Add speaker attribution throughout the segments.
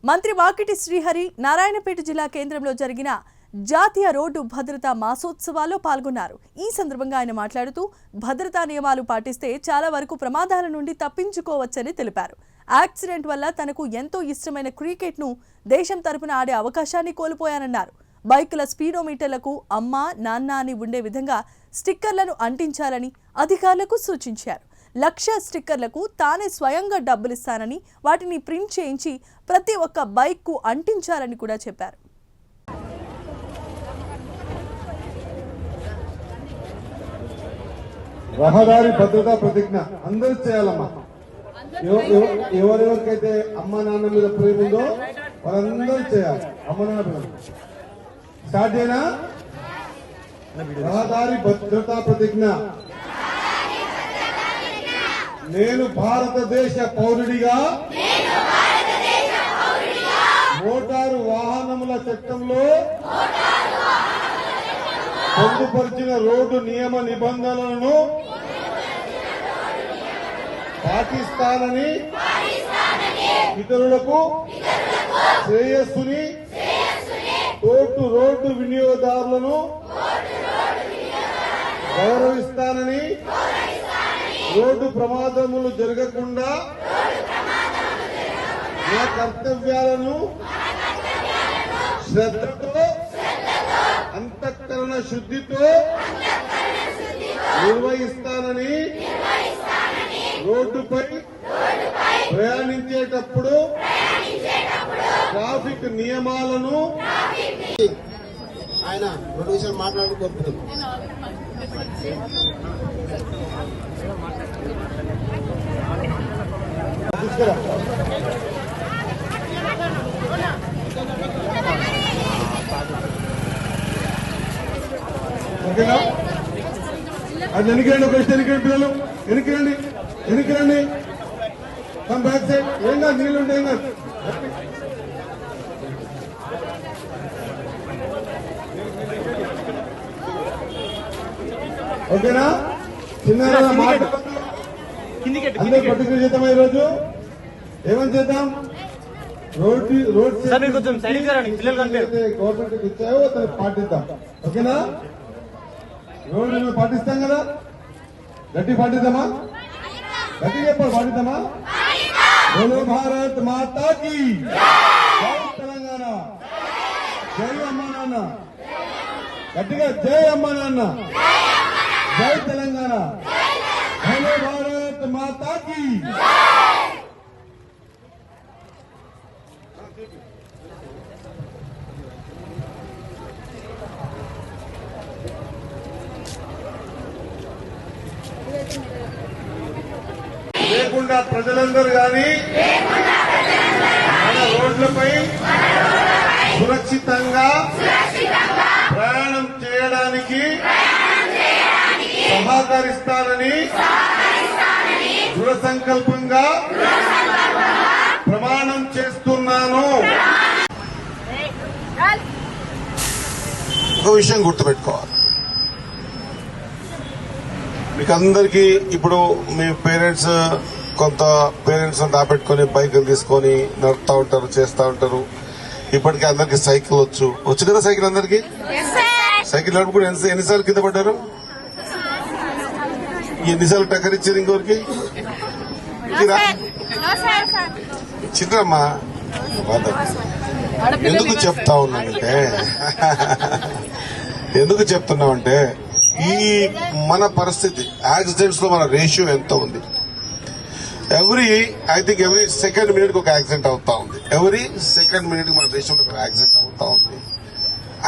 Speaker 1: మంత్రి వాకిటి శ్రీహరి నారాయణపేట జిల్లా కేంద్రంలో జరిగిన జాతీయ రోడ్డు భద్రతా మాసోత్సవాల్లో పాల్గొన్నారు. ఈ సందర్భంగా ఆయన మాట్లాడుతూ భద్రతా నియమాలు పాటిస్తే చాలా వరకు ప్రమాదాల నుండి తప్పించుకోవచ్చని తెలిపారు. యాక్సిడెంట్ వల్ల తనకు ఎంతో ఇష్టమైన క్రికెట్ను దేశం తరపున ఆడే అవకాశాన్ని కోల్పోయానన్నారు. బైకుల స్పీడోమీటర్లకు అమ్మ నాన్న అని ఉండే విధంగా స్టిక్కర్లను అంటించాలని అధికారులకు సూచించారు. 1,00,000 స్టిక్కర్లకు తానే స్వయంగా డబ్బులిస్తానని వాటిని ప్రింట్ చేయించి ప్రతి ఒక్క బైక్కు అంటించాలని కూడా చెప్పారు.
Speaker 2: రహదారి భద్రతా ప్రతిజ్ఞ అందరూ చేయాలమ్మా. ఎవరెవరికైతే అమ్మ నాన్న మీద ప్రేమ ఉందో వాళ్ళందరూ చేయాలి. అమ్మ నాన్న ప్రేమ స్టార్ట్ చేయనా? రహదారి భద్రతా ప్రతిజ్ఞ. నేను భారతదేశ పౌరుడిగా మోటారు వాహనముల చట్టంలో పొందుపరిచిన రోడ్డు నియమ నిబంధనలను పాటిస్తానని ఇతరులకు శ్రేయస్సుని రోడ్డు వినియోగదారులను గౌరవిస్తానని రోడ్డు ప్రమాదములు జరగకుండా నా కర్తవ్యాలను శ్రద్ధతో అంతఃకరణ శుద్ధితో నిర్వహిస్తానని రోడ్డుపై ప్రయాణించేటప్పుడు ట్రాఫిక్ నియమాలను
Speaker 3: ఆయన 2 విషయాలు మాట్లాడి కోరుకుంటున్నాం.
Speaker 2: ఓకేనా? అది ఎన్నికరండి, ఒక ఎన్నికరండి, పిల్లలు ఎన్నికరండి కమ్ బ్యాక్ సైడ్. ఏం కాదు, నీళ్ళుంటే ఏం కాదు. ఓకేనా? చిన్న మాట అందరూ పట్టుకుని చేద్దామా? ఈరోజు ఏమని చేద్దాం? రోడ్ గవర్నమెంట్ ఇచ్చాయో అతను పాటిద్దాం. ఓకేనా? రోడ్డు పాటిస్తాం కదా, గట్టి పాటిద్దామా? గట్టి చెప్పాలి, పాటిద్దామా? బోలో భారత్ మాతాకి జై తెలంగాణ, జై అమ్మా నాన్న, గట్టిగా జై అమ్మా నాన్న, జై తెలంగాణ, బోలో భారత్ మాతాకి. లేకుండా ప్రజలందరూ కానీ మన రోడ్లపై సురక్షితంగా ప్రయాణం చేయడానికి సహకరిస్తానని దృఢ సంకల్పంగా ప్రమాణం చేస్తున్నాను.
Speaker 4: ఒక విషయం గుర్తుపెట్టుకోవాలి, మీకు అందరికీ ఇప్పుడు మీ కొంత పేరెంట్స్ దాపెట్టుకుని బైకులు తీసుకొని నడుపుతా ఉంటారు, చేస్తూ ఉంటారు. ఇప్పటికీ అందరికి సైకిల్ వచ్చు కదా? సైకిల్ అందరికి సైకిల్ నడుపుకుని ఎన్నిసార్లు కింద పడ్డారు? ఎన్నిసార్లు టక్కరిచ్చారు ఇంకోరికి? చిన్నమ్మా, ఎందుకు చెప్తున్నామంటే ఈ మన పరిస్థితి, యాక్సిడెంట్స్ లో మన రేషియో ఎంత ఉంది? ఎవ్రీ సెకండ్ మినిట్ ఒక యాక్సిడెంట్ అవుతా ఉంది. ఎవ్రీ సెకండ్ మినిట్ మన దేశంలో ఒక యాక్సిడెంట్ అవుతా ఉంది.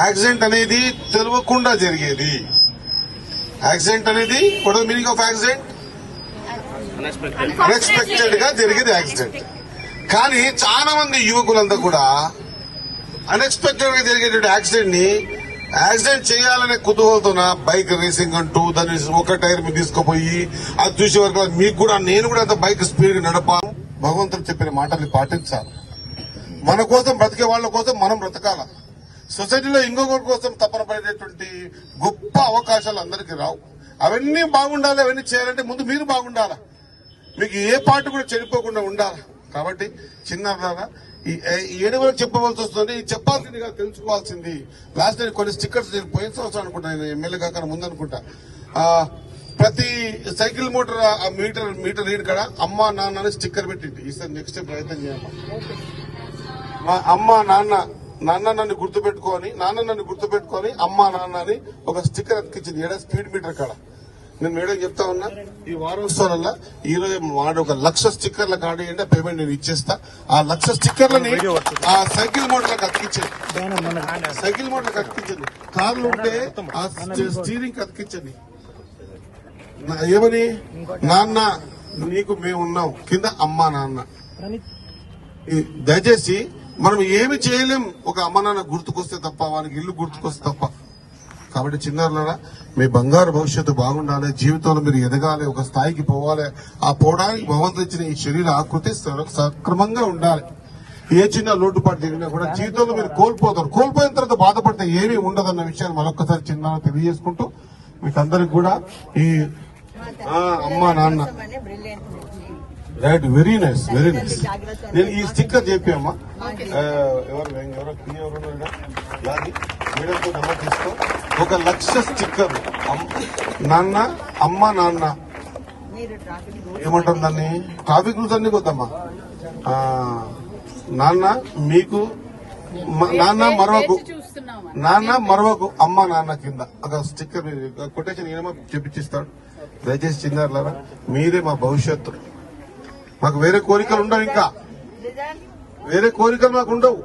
Speaker 4: యాక్సిడెంట్ అనేది తెలియకుండా జరిగేది. యాక్సిడెంట్ అనేది what is the meaning of accident? Unexpected గా జరిగేది యాక్సిడెంట్. కానీ చాలా మంది యువకులంతా కూడా అన్ఎక్స్పెక్టెడ్ గా జరిగేటువంటి యాక్సిడెంట్ చేయాలనే కుతూహలతోన బైక్ రేసింగ్ అంటూ దాన్ని ఒక టైర్ మీద తీసుకుపోయి అది చూసే వరకు మీకు కూడా నేను కూడా అంత బైక్ స్పీడ్ గా నడపాను. భగవంతుడు చెప్పిన మాటల్ని పాటించాలి. మన కోసం బ్రతికే వాళ్ళ కోసం మనం బ్రతకాల. సొసైటీలో ఇంకొకరి కోసం తపన పడేటటువంటి గొప్ప అవకాశాలు అందరికీ రావు. అవన్నీ బాగుండాలి. అవన్నీ చేయాలంటే ముందు మీరు బాగుండాలా, మీకు ఏ పార్ట్ కూడా చెడిపోకుండా ఉండాలి. కాబట్టి చిన్నదారా ఈ ఏడుగులకు చెప్పవలసి వస్తుంది. ఇది చెప్పాల్సిందిగా తెలుసుకోవాల్సింది. లాస్ట్ టైం కొన్ని స్టిక్కర్స్ నేను పోయిన సంవత్సరం అనుకుంటా, నేను ఎమ్మెల్యే కాక ముందు అనుకుంటా, ప్రతి సైకిల్ మోటార్ మీటర్ రీడ్ కాడ అమ్మ నాన్న అని స్టిక్కర్ పెట్టింది. ఈసారి నెక్స్ట్ ప్రయత్నం చేయాలి. మా అమ్మ నాన్న నన్ను గుర్తుపెట్టుకొని అమ్మ నాన్న అని ఒక స్టిక్కర్ అతికించింది. ఏడా స్పీడ్ మీటర్ కాడ. నేను మేడం చెప్తా ఉన్నా, ఈ వారోత్సవాలలో ఈ రోజు వాడు 1,00,000 స్టిక్కర్ల కార్డు ఏంటంటే పేమెంట్ నేను ఇచ్చేస్తా. ఆ 1,00,000 స్టిక్కర్లని ఆ సైకిల్ మోటార్లకు అతికించండి. కార్లు ఉంటే ఆ స్టీరింగ్ అతికించండి. ఏమని, నాన్న నీకు మేమున్నాం, కింద అమ్మ నాన్న. దయచేసి మనం ఏమి చేయలేం ఒక అమ్మ నాన్న గుర్తుకొస్తే తప్ప, వానికి ఇల్లు గుర్తుకొస్తే తప్ప. కాబట్టి చిన్నారులారా, మీ బంగారు భవిష్యత్తు బాగుండాలి, జీవితంలో మీరు ఎదగాలి, ఒక స్థాయికి పోవాలి. ఆ పోవడానికి భగవంతుడు ఇచ్చిన ఈ శరీర ఆకృతి సక్రమంగా ఉండాలి. ఏ చిన్న లోటుపాటు జరిగినా కూడా జీవితంలో మీరు కోల్పోతారు. కోల్పోయిన తర్వాత బాధపడితే ఏమీ ఉండదన్న విషయాన్ని మరొకసారి చిన్న తెలియజేసుకుంటూ, మీకు అందరికి కూడా ఈ అమ్మ నాన్న రైట్, వెరీ నైస్. నేను ఈ స్టిక్కర్ చెప్పామ్మా, ఎవరు మీడియంతో నెంబర్ తీసుకో. 1,00,000 స్టిక్కర్ నాన్న అమ్మ నాన్న ఏమంటాం దాన్ని, ట్రాఫిక్ రూల్స్ అన్ని కొద్దమ్మా. నాన్న మీకు నాన్న మరవకు అమ్మ నాన్న కింద ఒక స్టిక్కర్ కొటేషన్ ఏమో చెప్పించిస్తాడు. దయచేసి చిన్నారులారా, మీరే మా భవిష్యత్తు. మాకు వేరే కోరికలు ఉండవు, ఇంకా వేరే కోరికలు మాకు ఉండవు.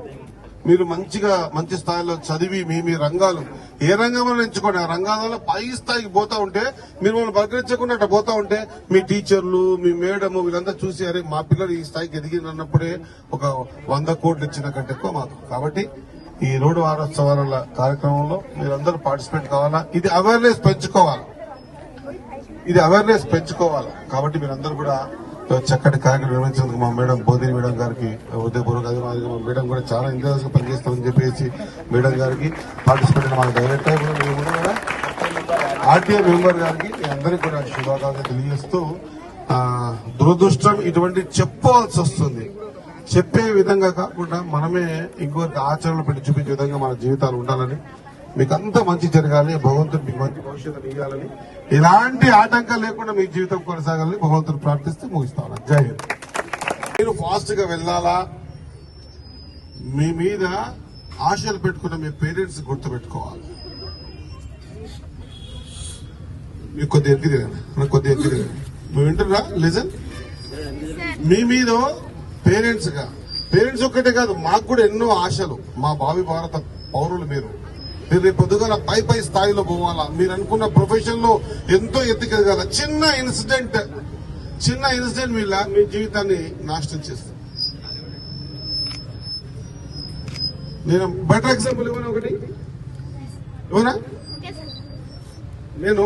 Speaker 4: మీరు మంచి స్థాయిలో చదివి మీ రంగాలు ఏ రంగంలో ఎంచుకోండి, ఆ రంగాలలో పై స్థాయికి పోతా ఉంటే, మీరు మమ్మల్ని బలకరించకుండా పోతా ఉంటే, మీ టీచర్లు మీ మేడము వీళ్ళంతా చూసి అరే మా పిల్లలు ఈ స్థాయికి ఎదిగినప్పుడే ఒక 100 కోట్లు ఇచ్చిన కంటే ఎక్కువ మాకు. కాబట్టి ఈ రోడ్డు వారోత్సవాల కార్యక్రమంలో మీరందరూ పార్టిసిపేట్ కావాలా, ఇది అవేర్నెస్ పెంచుకోవాలి. కాబట్టి మీరందరూ కూడా చక్కటి కార్యక్రమం నిర్వహించేందుకు మా మేడం బోధిని మేడం గారికి హృదయపూర్వక అభినందనలు. మా మేడం కూడా చాలా ఇంట్రెస్ట్ గా పనిచేస్తామని చెప్పేసి మేడం గారికి, పార్టిసిపేట్ అయిన మా డైరెక్టర్ ఆర్టీఐ మెంబర్ గారికి అందరికీ కూడా శుభాకాంక్షలు తెలియజేస్తూ, దురదృష్టం ఇటువంటి చెప్పవలసి వస్తుంది. చెప్పే విధంగా కాకుండా మనమే ఇంకొకరికి ఆచరణలో పెట్టి చూపించే విధంగా మన జీవితాలు ఉండాలని, మీకు అంతా మంచి జరగాలి, భగవంతుడు మీకు మంచి భవిష్యత్తు ఇవ్వాలని, ఎలాంటి ఆటంకాలు లేకుండా మీ జీవితం కొనసాగాలని భగవంతుడు ప్రార్థిస్తూ ముగిస్తాను. జై హింద్. మీరు ఫాస్ట్ గా వెళ్ళాలా, మీ మీద ఆశలు పెట్టుకున్న మీ పేరెంట్స్ గుర్తు పెట్టుకోవాలి. మీకు కొద్దిగా ఎక్కిదిగానే నువ్వు వింటున్నా, లిజన్. మీ మీద పేరెంట్స్ ఒక్కటే కాదు, మాకు కూడా ఎన్నో ఆశలు. మా భావి భారత పౌరులు మీరు రేపు పొద్దుగాల పై స్థాయిలో పోవాలా, మీరు అనుకున్న ప్రొఫెషన్ లో ఎంతో ఎత్తుకెదగాల. చిన్న ఇన్సిడెంట్ మీ జీవితాన్ని నాశనం చేస్తుంది. నేను బెటర్ ఎగ్జాంపుల్ ఇవ్వను ఒకటి, ఇవ్వనా? నేను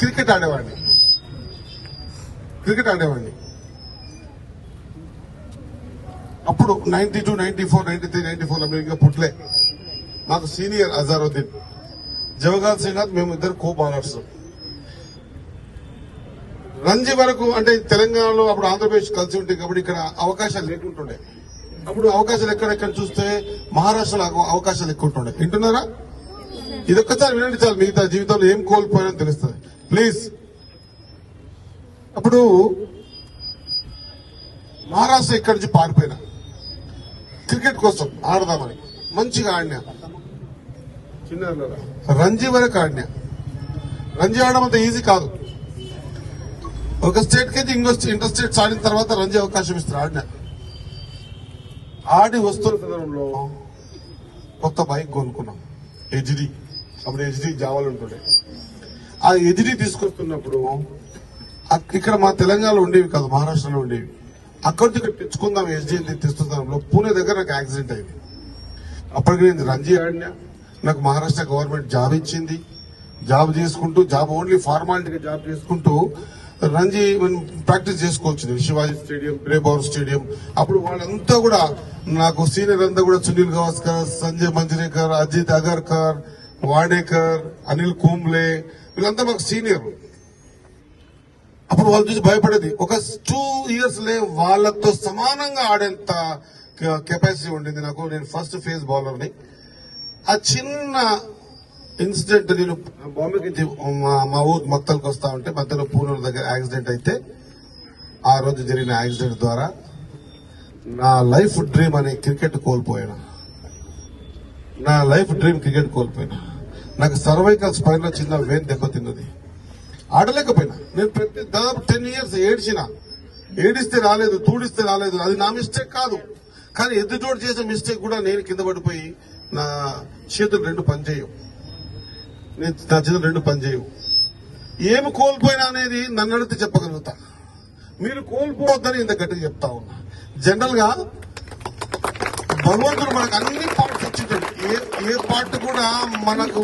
Speaker 4: క్రికెట్ ఆడేవాడిని. అప్పుడు 92, 94, 93, 94 అమెరికా పుట్లే. మాకు సీనియర్ అజారుద్దీన్, జవహర్ శ్రీనాథ్, మేము ఇద్దరు కో బౌలర్స్. రంజీ వరకు అంటే తెలంగాణలో అప్పుడు ఆంధ్రప్రదేశ్ కలిసి ఉంటాయి కాబట్టి ఇక్కడ అవకాశాలు లేకుంటుండే. అప్పుడు అవకాశాలు ఎక్కడెక్కడ చూస్తే మహారాష్ట్రలో అవకాశాలు ఎక్కువ ఉంటుండే. వింటున్నారా? ఇదొక్కసారి వినండి చాలు, మిగతా జీవితంలో ఏం కోల్పోయానో తెలుస్తుంది. ప్లీజ్. అప్పుడు మహారాష్ట్ర ఇక్కడి నుంచి పారిపోయినా క్రికెట్ కోసం ఆడదామని. మంచిగా ఆడినా, రంజీ వరకు ఆడినా. రంజీ ఆడడం అంత ఈజీ కాదు. ఒక స్టేట్ కి ఇంటర్ స్టేట్స్ ఆడిన తర్వాత రంజీ అవకాశం ఇస్తారు. ఆడి వస్తున్న సందర్భంలో కొత్త బైక్ కొనుక్కున్నాం, హెచ్డి. అప్పుడు హెచ్డి జావాలు ఉంటుండే. ఆ హెచ్డి తీసుకొస్తున్నప్పుడు ఇక్కడ మా తెలంగాణలో ఉండేవి కాదు, మహారాష్ట్రలో ఉండేవి. అక్కడి నుంచి ఇక్కడ తెచ్చుకుందాం హెచ్డి తెస్తున్న పూణే దగ్గర నాకు యాక్సిడెంట్ అయింది. అప్పటికి నేను రంజీ ఆడినా, నాకు మహారాష్ట్ర గవర్నమెంట్ జాబ్ ఇచ్చింది. జాబ్ ఓన్లీ ఫార్మాలిటీగా జాబ్ చేసుకుంటూ రంజీ ప్రాక్టీస్ చేసుకోవచ్చు. Shivaji stadium, Brabourne stadium. అప్పుడు వాళ్ళంతా కూడా నాకు సీనియర్ అంతా కూడా సునీల్ గవాస్కర్, సంజయ్ మంజరేకర్, అజిత్ అగర్కర్, వాడేకర్, అనిల్ కుంబ్లే, వీళ్ళంతా మాకు సీనియర్. అప్పుడు వాళ్ళు చూసి భయపడేది. ఒక 2 years వాళ్ళతో సమానంగా ఆడేంత కెపాసిటీ ఉండింది నాకు. నేను ఫస్ట్ ఫేజ్ బౌలర్ని. ఆ చిన్న ఇన్సిడెంట్, నేను బాంబే నుంచి మా ఊరు మక్తల్కి వస్తా ఉంటే మధ్యలో పూనూరు దగ్గర యాక్సిడెంట్ అయితే, ఆ రోజు జరిగిన యాక్సిడెంట్ ద్వారా నా లైఫ్ డ్రీమ్ అనే క్రికెట్ కోల్పోయాను. నాకు సర్వైకల్ స్పైన్ లో చిన్న వేన్ దెబ్బతిన్నది, ఆడలేకపోయినా. నేను ప్రతి దాదాపు 10 years ఏడిస్తే రాలేదు, తూడిస్తే రాలేదు. అది నా మిస్టేక్ కాదు, కానీ ఎదుటోడు చేసే మిస్టేక్ కూడా నేను కింద పడిపోయి నా చేతులు రెండు పనిచేయవు. ఏమి కోల్పోయినా అనేది నన్ను అడిగితే చెప్పగలుగుతా. మీరు కోల్పోవద్దని ఇంత గట్టిగా చెప్తా ఉన్నా. జనరల్ గా భగవంతుడు మనకు అన్ని పార్ట్స్ ఇచ్చింటాడు. ఏ పార్ట్ కూడా మనకు